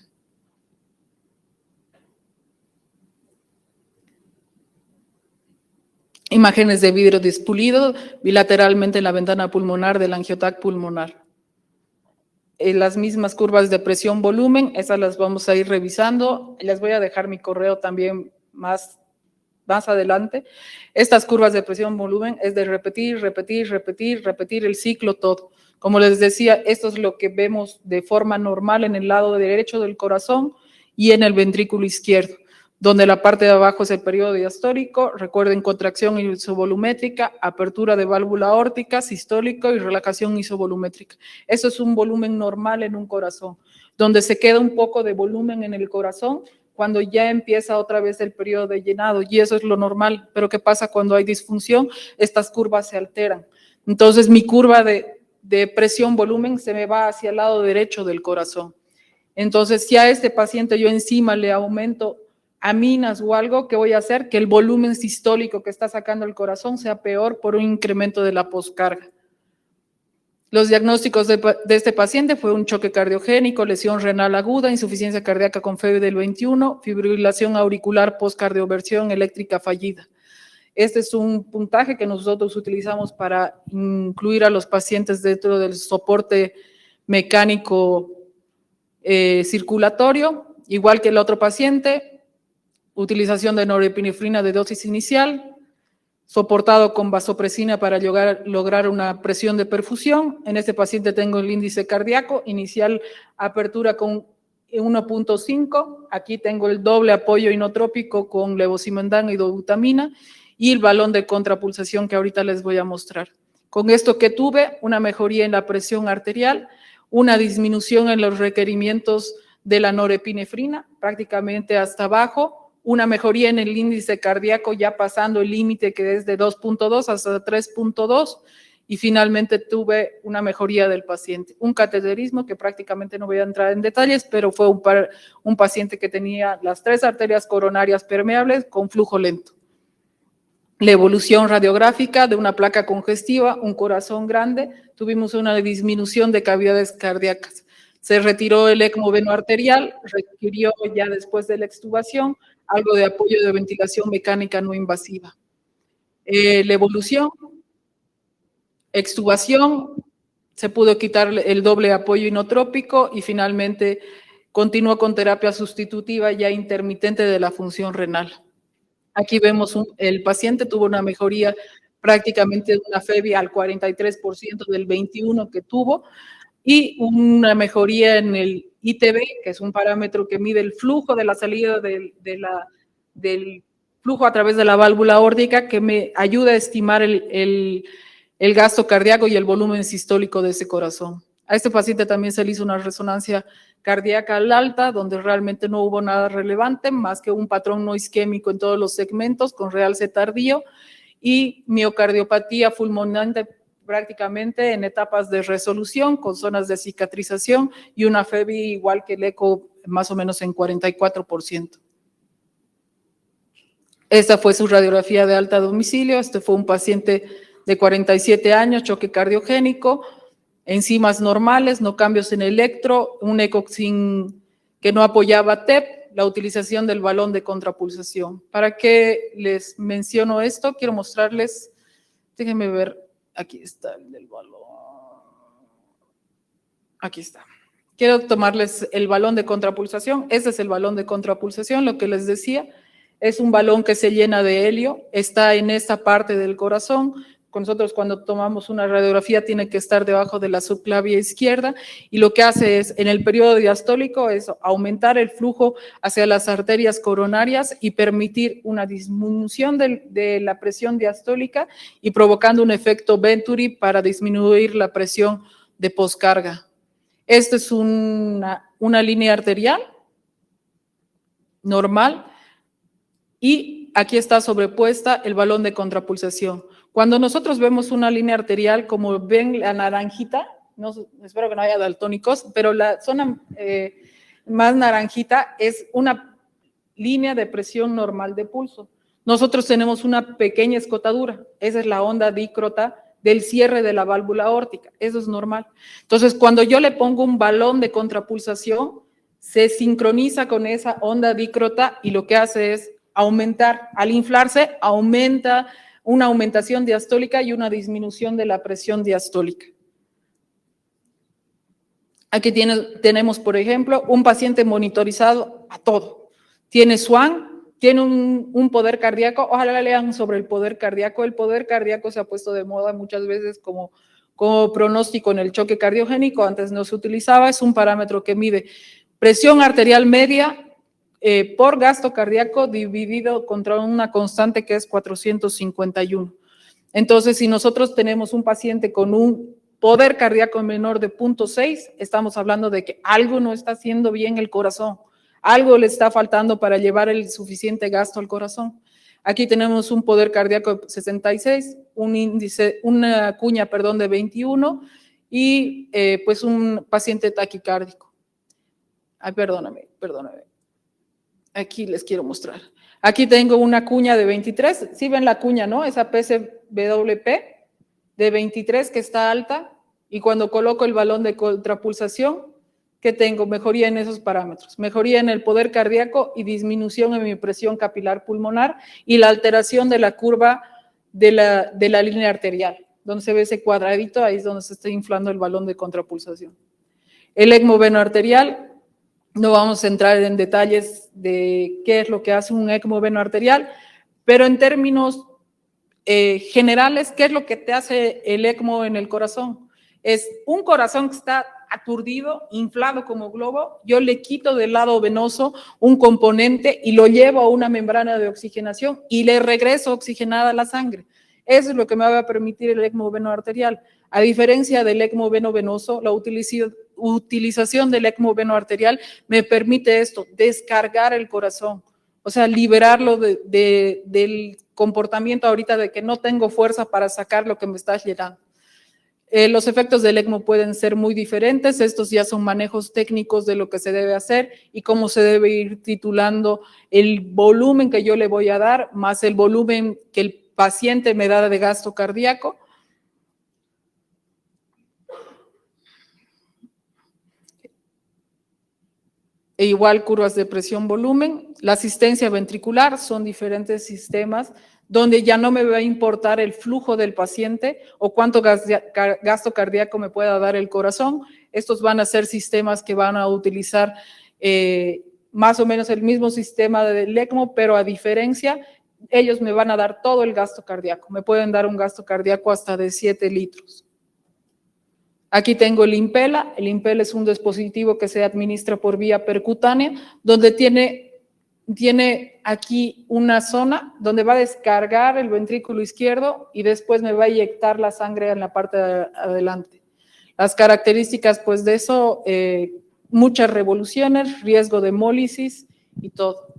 Imágenes de vidrio despulido bilateralmente en la ventana pulmonar del angiotac pulmonar. Las mismas curvas de presión-volumen, esas las vamos a ir revisando. Les voy a dejar mi correo también más adelante. Estas curvas de presión-volumen es de repetir el ciclo todo. Como les decía, esto es lo que vemos de forma normal en el lado derecho del corazón y en el ventrículo izquierdo, donde la parte de abajo es el periodo diastólico, recuerden contracción isovolumétrica, apertura de válvula aórtica, sistólico y relajación isovolumétrica. Eso es un volumen normal en un corazón, donde se queda un poco de volumen en el corazón cuando ya empieza otra vez el periodo de llenado, y eso es lo normal. Pero ¿qué pasa cuando hay disfunción? Estas curvas se alteran. Entonces mi curva de presión-volumen se me va hacia el lado derecho del corazón. Entonces si a este paciente yo encima le aumento aminas o algo, ¿qué voy a hacer? Que el volumen sistólico que está sacando el corazón sea peor por un incremento de la poscarga. Los diagnósticos de este paciente fue un choque cardiogénico, lesión renal aguda, insuficiencia cardíaca con FEBI del 21, fibrilación auricular postcardioversión eléctrica fallida. Este es un puntaje que nosotros utilizamos para incluir a los pacientes dentro del soporte mecánico circulatorio, igual que el otro paciente. Utilización de norepinefrina de dosis inicial, soportado con vasopresina para lograr una presión de perfusión. En este paciente tengo el índice cardíaco, inicial apertura con 1.5, aquí tengo el doble apoyo inotrópico con levosimendan y dobutamina y el balón de contrapulsación que ahorita les voy a mostrar. Con esto que tuve, una mejoría en la presión arterial, una disminución en los requerimientos de la norepinefrina, prácticamente hasta abajo, una mejoría en el índice cardíaco ya pasando el límite que es de 2.2 hasta 3.2, y finalmente tuve una mejoría del paciente. Un cateterismo que prácticamente no voy a entrar en detalles, pero fue un paciente que tenía las 3 arterias coronarias permeables con flujo lento. La evolución radiográfica de una placa congestiva, un corazón grande, tuvimos una disminución de cavidades cardíacas. Se retiró el ECMO venoarterial, requirió ya después de la extubación algo de apoyo de ventilación mecánica no invasiva. La evolución, extubación, se pudo quitar el doble apoyo inotrópico y finalmente continuó con terapia sustitutiva ya intermitente de la función renal. Aquí vemos el paciente tuvo una mejoría prácticamente de una FEBI al 43% del 21 que tuvo y una mejoría en el ITB, que es un parámetro que mide el flujo de la salida del flujo a través de la válvula aórtica, que me ayuda a estimar el gasto cardíaco y el volumen sistólico de ese corazón. A este paciente también se le hizo una resonancia cardíaca al alta, donde realmente no hubo nada relevante, más que un patrón no isquémico en todos los segmentos, con realce tardío, y miocardiopatía fulminante prácticamente en etapas de resolución, con zonas de cicatrización, y una FEBI igual que el eco, más o menos en 44%. Esta fue su radiografía de alta domicilio. Este fue un paciente de 47 años, choque cardiogénico, enzimas normales, no cambios en electro, un eco que no apoyaba TEP, la utilización del balón de contrapulsación. ¿Para qué les menciono esto? Quiero mostrarles, déjenme ver, aquí está el del balón. Aquí está. Quiero tomarles el balón de contrapulsación. Este es el balón de contrapulsación, lo que les decía. Es un balón que se llena de helio, está en esta parte del corazón. Nosotros cuando tomamos una radiografía tiene que estar debajo de la subclavia izquierda y lo que hace es, en el periodo diastólico, es aumentar el flujo hacia las arterias coronarias y permitir una disminución de la presión diastólica y provocando un efecto Venturi para disminuir la presión de poscarga. Esta es una línea arterial normal y aquí está sobrepuesta el balón de contrapulsación. Cuando nosotros vemos una línea arterial, como ven la naranjita, no, espero que no haya daltónicos, pero la zona más naranjita es una línea de presión normal de pulso. Nosotros tenemos una pequeña escotadura, esa es la onda dícrota del cierre de la válvula aórtica, eso es normal. Entonces, cuando yo le pongo un balón de contrapulsación, se sincroniza con esa onda dícrota y lo que hace es aumentar, al inflarse, aumenta una aumentación diastólica y una disminución de la presión diastólica. Aquí tenemos, por ejemplo, un paciente monitorizado a todo. Tiene SWAN, tiene un poder cardíaco. Ojalá lean sobre el poder cardíaco. El poder cardíaco se ha puesto de moda muchas veces como pronóstico en el choque cardiogénico. Antes no se utilizaba. Es un parámetro que mide presión arterial media por gasto cardíaco dividido contra una constante que es 451. Entonces, si nosotros tenemos un paciente con un poder cardíaco menor de 0.6, estamos hablando de que algo no está haciendo bien el corazón, algo le está faltando para llevar el suficiente gasto al corazón. Aquí tenemos un poder cardíaco de 66, una cuña de 21 y pues un paciente taquicárdico. Ay, perdóname. Aquí les quiero mostrar. Aquí tengo una cuña de 23. ¿Sí ven la cuña, no? Esa PCWP de 23 que está alta. Y cuando coloco el balón de contrapulsación, ¿qué tengo? Mejoría en esos parámetros. Mejoría en el poder cardíaco y disminución en mi presión capilar pulmonar y la alteración de la curva de la línea arterial. Donde se ve ese cuadradito, ahí es donde se está inflando el balón de contrapulsación. El ECMO venoarterial. No vamos a entrar en detalles de qué es lo que hace un ECMO venoarterial, pero en términos generales, ¿qué es lo que te hace el ECMO en el corazón? Es un corazón que está aturdido, inflado como globo, yo le quito del lado venoso un componente y lo llevo a una membrana de oxigenación y le regreso oxigenada la sangre. Eso es lo que me va a permitir el ECMO venoarterial. A diferencia del ECMO veno-venoso, la utilización del ECMO venoarterial me permite esto, descargar el corazón, o sea, liberarlo del comportamiento ahorita de que no tengo fuerza para sacar lo que me está llenando. Los efectos del ECMO pueden ser muy diferentes, estos ya son manejos técnicos de lo que se debe hacer y cómo se debe ir titulando el volumen que yo le voy a dar, más el volumen que el paciente me da de gasto cardíaco. E igual curvas de presión-volumen. La asistencia ventricular son diferentes sistemas donde ya no me va a importar el flujo del paciente o cuánto gasto cardíaco me pueda dar el corazón. Estos van a ser sistemas que van a utilizar más o menos el mismo sistema del ECMO, pero a diferencia, ellos me van a dar todo el gasto cardíaco. Me pueden dar un gasto cardíaco hasta de 7 litros. Aquí tengo el Impella. El Impella es un dispositivo que se administra por vía percutánea, donde tiene aquí una zona donde va a descargar el ventrículo izquierdo y después me va a inyectar la sangre en la parte de adelante. Las características, pues, de eso, muchas revoluciones, riesgo de hemólisis y todo.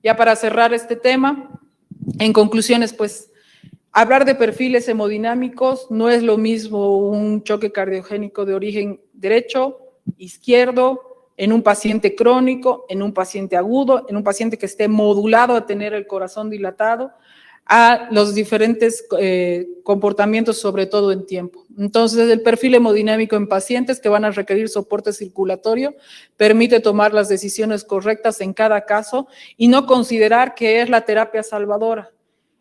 Ya para cerrar este tema, en conclusiones, pues, hablar de perfiles hemodinámicos no es lo mismo un choque cardiogénico de origen derecho, izquierdo, en un paciente crónico, en un paciente agudo, en un paciente que esté modulado a tener el corazón dilatado, a los diferentes comportamientos, sobre todo en tiempo. Entonces, el perfil hemodinámico en pacientes que van a requerir soporte circulatorio permite tomar las decisiones correctas en cada caso y no considerar que es la terapia salvadora.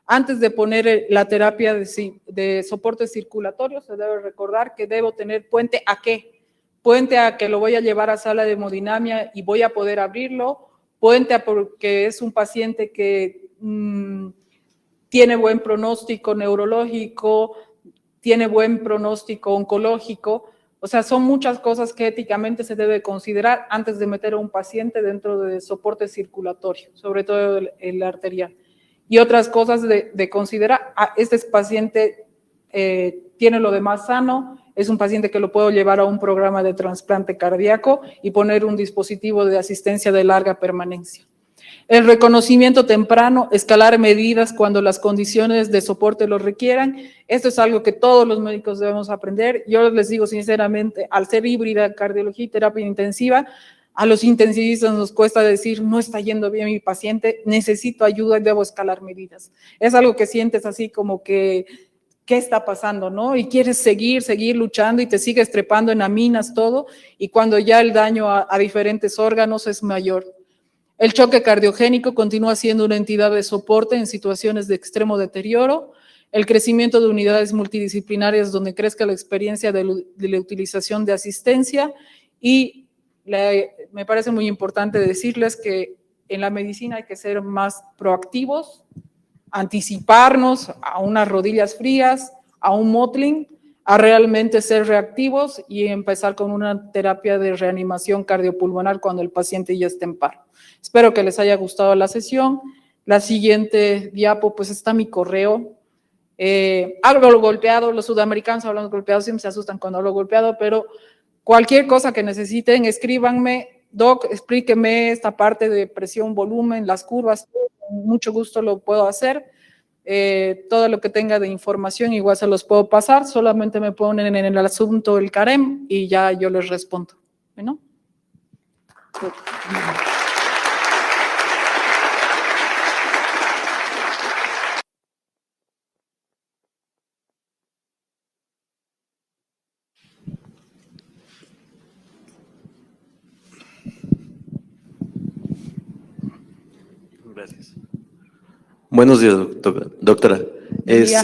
Antes de poner la terapia de soporte circulatorio, se debe recordar que debo tener puente a qué. Puente a que lo voy a llevar a sala de hemodinamia y voy a poder abrirlo. Puente a porque es un paciente que tiene buen pronóstico neurológico, tiene buen pronóstico oncológico. O sea, son muchas cosas que éticamente se debe considerar antes de meter a un paciente dentro de soporte circulatorio, sobre todo el arterial. Y otras cosas de considerar, este paciente tiene lo demás sano, es un paciente que lo puedo llevar a un programa de trasplante cardíaco y poner un dispositivo de asistencia de larga permanencia. El reconocimiento temprano, escalar medidas cuando las condiciones de soporte lo requieran, esto es algo que todos los médicos debemos aprender. Yo les digo sinceramente, al ser híbrida, cardiología y terapia intensiva, a los intensivistas nos cuesta decir, no está yendo bien mi paciente, necesito ayuda y debo escalar medidas. Es algo que sientes así como que, ¿qué está pasando, no? Y quieres seguir luchando y te sigues trepando en aminas, todo, y cuando ya el daño a diferentes órganos es mayor. El choque cardiogénico continúa siendo una entidad de soporte en situaciones de extremo deterioro. El crecimiento de unidades multidisciplinarias donde crezca la experiencia de la utilización de asistencia y me parece muy importante decirles que en la medicina hay que ser más proactivos, anticiparnos a unas rodillas frías, a un Motling, a realmente ser reactivos y empezar con una terapia de reanimación cardiopulmonar cuando el paciente ya esté en paro. Espero que les haya gustado la sesión. La siguiente diapo, pues está mi correo. Hablo golpeado, los sudamericanos hablan golpeado, siempre se asustan cuando hablo golpeado, pero cualquier cosa que necesiten, escríbanme, doc, explíqueme esta parte de presión, volumen, las curvas, con mucho gusto lo puedo hacer. Todo lo que tenga de información igual se los puedo pasar, solamente me ponen en el asunto el CAREM y ya yo les respondo. ¿No?
Gracias. Buenos días, doctora.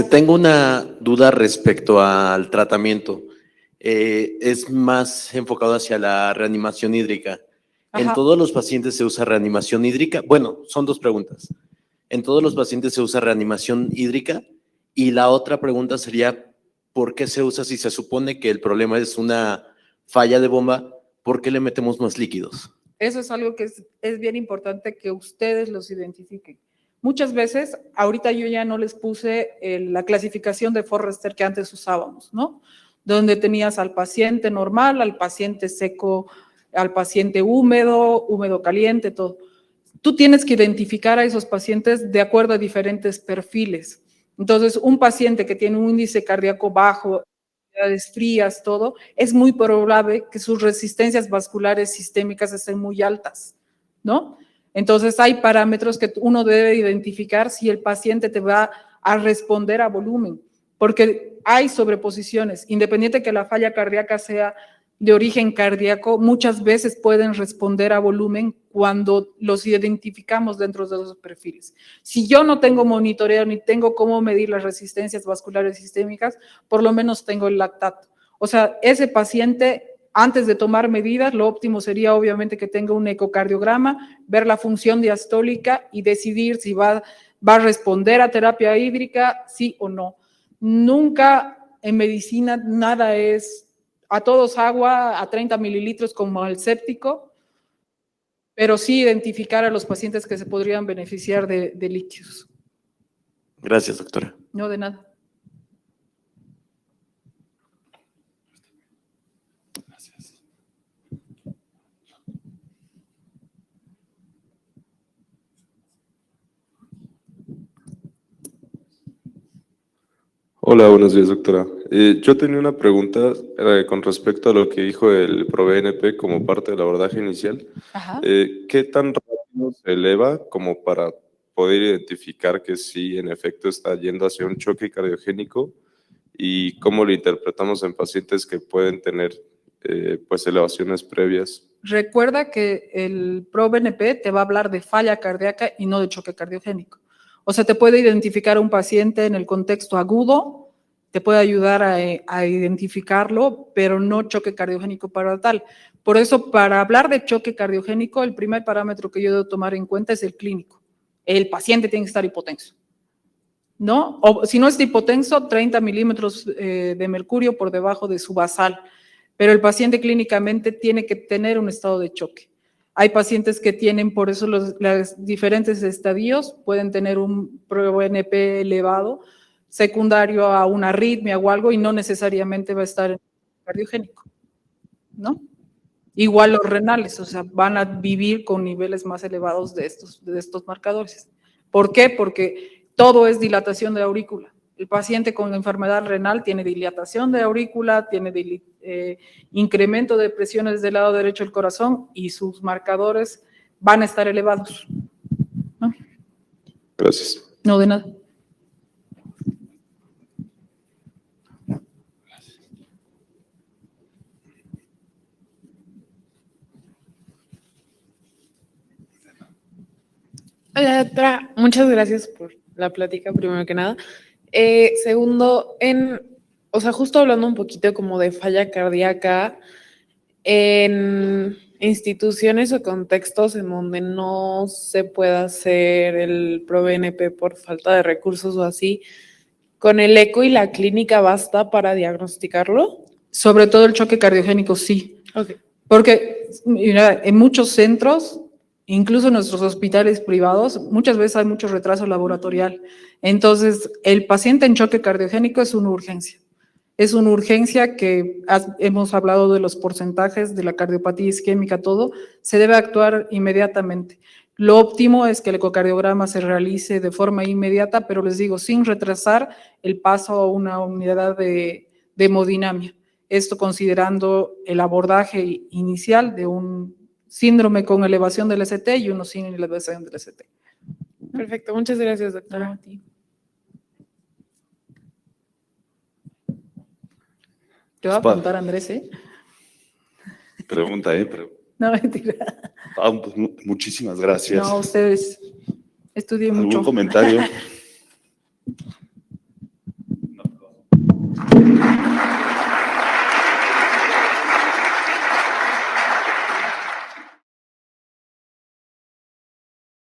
Tengo una duda respecto al tratamiento. Es más enfocado hacia la reanimación hídrica. Ajá. ¿En todos los pacientes se usa reanimación hídrica? Bueno, son dos preguntas. ¿En todos los pacientes se usa reanimación hídrica? Y la otra pregunta sería, ¿por qué se usa si se supone que el problema es una falla de bomba, ¿por qué le metemos más líquidos?
Eso es algo que es bien importante que ustedes los identifiquen. Muchas veces, ahorita yo ya no les puse la clasificación de Forrester que antes usábamos, ¿no? Donde tenías al paciente normal, al paciente seco, al paciente húmedo, húmedo caliente, todo. Tú tienes que identificar a esos pacientes de acuerdo a diferentes perfiles. Entonces, un paciente que tiene un índice cardíaco bajo, actividades frías, todo, es muy probable que sus resistencias vasculares sistémicas estén muy altas, ¿no? Entonces hay parámetros que uno debe identificar si el paciente te va a responder a volumen, porque hay sobreposiciones, independiente que la falla cardíaca sea de origen cardíaco, muchas veces pueden responder a volumen cuando los identificamos dentro de los perfiles. Si yo no tengo monitoreo ni tengo cómo medir las resistencias vasculares sistémicas, por lo menos tengo el lactato. O sea, ese paciente, antes de tomar medidas, lo óptimo sería obviamente que tenga un ecocardiograma, ver la función diastólica y decidir si va a responder a terapia hídrica, sí o no. Nunca en medicina nada es a todos agua, a 30 mililitros como el séptico, pero sí identificar a los pacientes que se podrían beneficiar de líquidos.
Gracias, doctora.
No, de nada.
Gracias.
Hola, buenos días, doctora. Yo tenía una pregunta con respecto a lo que dijo el ProBNP como parte del abordaje inicial.
Ajá.
¿Qué tan rápido se eleva como para poder identificar que sí, en efecto, está yendo hacia un choque cardiogénico? ¿Y cómo lo interpretamos en pacientes que pueden tener pues elevaciones previas?
Recuerda que el ProBNP te va a hablar de falla cardíaca y no de choque cardiogénico. O sea, te puede identificar a un paciente en el contexto agudo, te puede ayudar a identificarlo, pero no choque cardiogénico para tal. Por eso, para hablar de choque cardiogénico, el primer parámetro que yo debo tomar en cuenta es el clínico. El paciente tiene que estar hipotenso, ¿no? O si no es hipotenso, 30 milímetros de mercurio por debajo de su basal. Pero el paciente clínicamente tiene que tener un estado de choque. Hay pacientes que tienen, por eso los diferentes estadios pueden tener un ProBNP elevado, secundario a una arritmia o algo, y no necesariamente va a estar en cardiogénico, ¿no? Igual los renales, o sea, van a vivir con niveles más elevados de estos marcadores. ¿Por qué? Porque todo es dilatación de aurícula. El paciente con enfermedad renal tiene dilatación de aurícula, tiene incremento de presiones del lado derecho del corazón y sus marcadores van a estar elevados, ¿no?
Gracias.
No, de nada.
Hola, doctora. Muchas gracias por la plática, primero que nada. Segundo, o sea, justo hablando un poquito como de falla cardíaca, en instituciones o contextos en donde no se pueda hacer el ProBNP por falta de recursos o así, ¿con el eco y la clínica basta para diagnosticarlo?
Sobre todo el choque cardiogénico, sí.
Okay.
Porque mira, en muchos centros, incluso en nuestros hospitales privados, muchas veces hay mucho retraso laboratorial. Entonces, el paciente en choque cardiogénico es una urgencia. Es una urgencia que hemos hablado de los porcentajes de la cardiopatía isquémica, todo, se debe actuar inmediatamente. Lo óptimo es que el ecocardiograma se realice de forma inmediata, pero les digo, sin retrasar el paso a una unidad de hemodinamia. Esto considerando el abordaje inicial de un síndrome con elevación del ST y uno sin elevación del ST.
Perfecto, muchas gracias, doctora.
A ti. Te voy a preguntar, Andrés, ¿eh?
Pregunta,
No, mentira.
Pues, muchísimas gracias.
No, ustedes estudien
¿Algún
mucho.
comentario?